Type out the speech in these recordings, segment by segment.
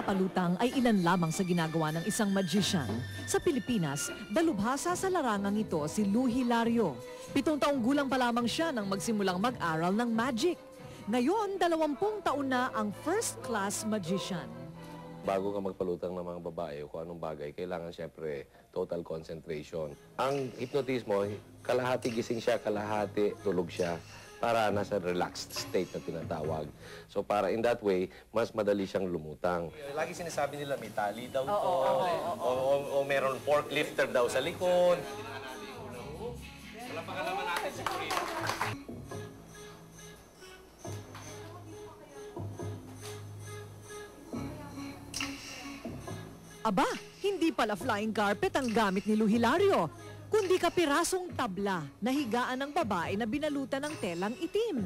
pagpapalutang ay ilan lamang sa ginagawa ng isang magician. Sa Pilipinas, dalubhasa sa larangang ito si Lou Hilario. 7 taong gulang pa lamang siya nang magsimulang mag-aral ng magic. Ngayon, 20 taon na ang first-class magician. Bago ka magpalutang ng mga babae o kung anong bagay, kailangan siyempre total concentration. Ang hypnotismo, kalahati gising siya, kalahati tulog siya para nasa relaxed state na tinatawag. So para in that way, mas madali siyang lumutang. Lagi sinasabi nila may tali daw to, o meron forklifter daw sa likod. Wala pa naman natin si Kurito. Aba, hindi pala flying carpet ang gamit ni Lou Hilario, kundi kapirasong tabla na higaan ng babae na binalutan ng telang itim.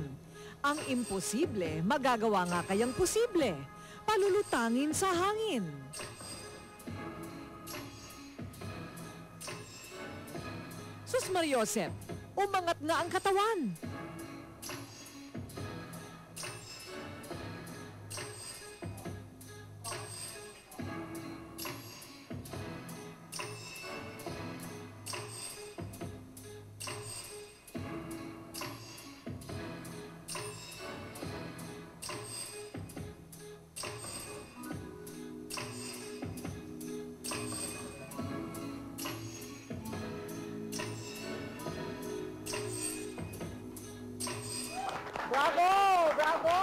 Ang imposible, magagawa nga kayang posible. Palulutangin sa hangin. Sus Mariosep, umangat nga ang katawan. Bravo! Bravo!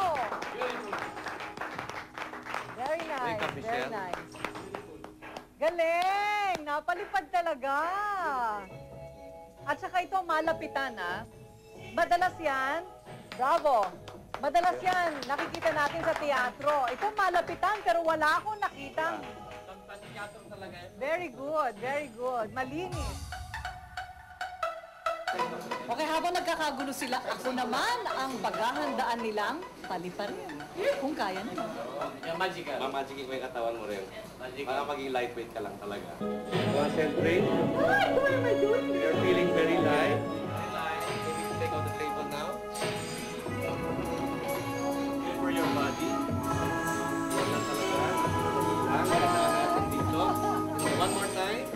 Very nice, very nice. Galing! Napalipad talaga. At saka ito, malapitan, ha? Madalas yan, bravo! Madalas yan, nakikita natin sa teatro. Ito, malapitan, pero wala akong nakitang. Very good, very good. Malinis. Okay, habang nagkakagulo sila, ako naman ang paghahandaan nilang paliparin. Kung kaya nila. Yung magic ka. Magic ko yung katawan mo rin. Para maging lightweight ka lang talaga. Concentrate. What am I doing? You're feeling very light. Very light. So we can take out the table now. Good for your body. Yan lang talaga. Lang. Dito. One more time.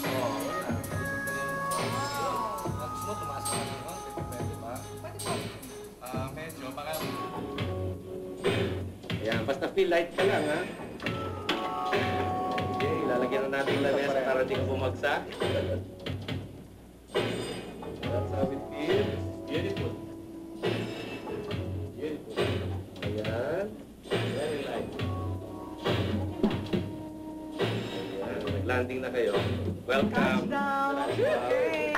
Oh, wala. Gusto mo, tumaas ka na lang. Pwede ba? Pwede po. Medyo, baka... Ayan, basta feel light ka lang, ha? Okay, ilalagyan na natin lamesa para di ka bumagsak. That's how it feels. Beautiful. Beautiful. Ayan. Very light. Ayan, nag-landing na kayo. Welcome. Touchdown! Okay.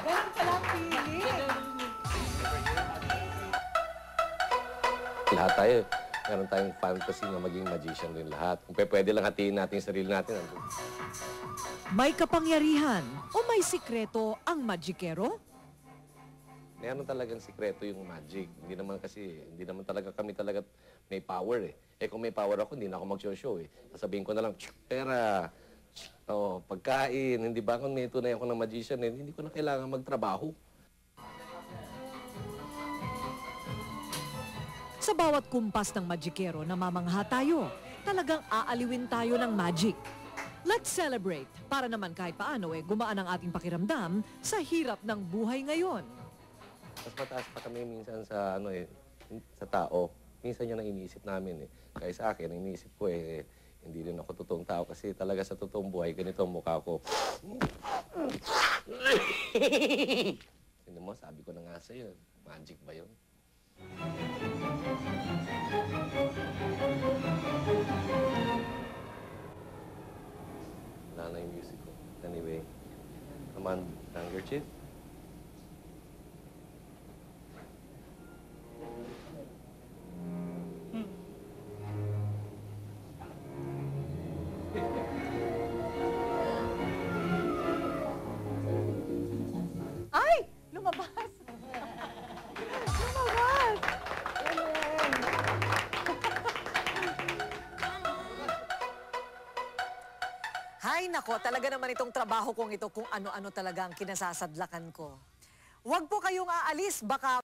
Ganun pala ang feeling. Lahat tayo, meron tayong fantasy na maging magician rin lahat. Kung pwede lang hatiin natin yung sarili natin. May kapangyarihan o may sikreto ang magikero? Meron talagang sikreto yung magic. Hindi naman talaga kami talaga may power eh. Eh kung may power ako, hindi na ako mag-show eh. Sasabihin ko na lang, pera, pagkain, hindi ba kung may tunay ako ng magician eh, hindi ko na kailangan magtrabaho. Sa bawat kumpas ng magikero na mamangha tayo, talagang aaliwin tayo ng magic. Let's celebrate para naman kahit paano gumaan ang ating pakiramdam sa hirap ng buhay ngayon. Mas mataas pa kami minsan sa sa tao. Minsan yan ang iniisip namin eh. Kaya sa akin, ang iniisip ko hindi rin ako totoong tao kasi talaga sa totoong buhay, ganito ang mukha ko. Sino mo, sabi ko na nga sa'yo, magic ba yun? Wala na yung music ko. Anyway, come on, handkerchief. Ay! Lumabas! Lumabas! Hay nako, talaga naman itong trabaho kong ito kung ano-ano talaga ang kinasasadlakan ko. Huwag po kayong aalis, baka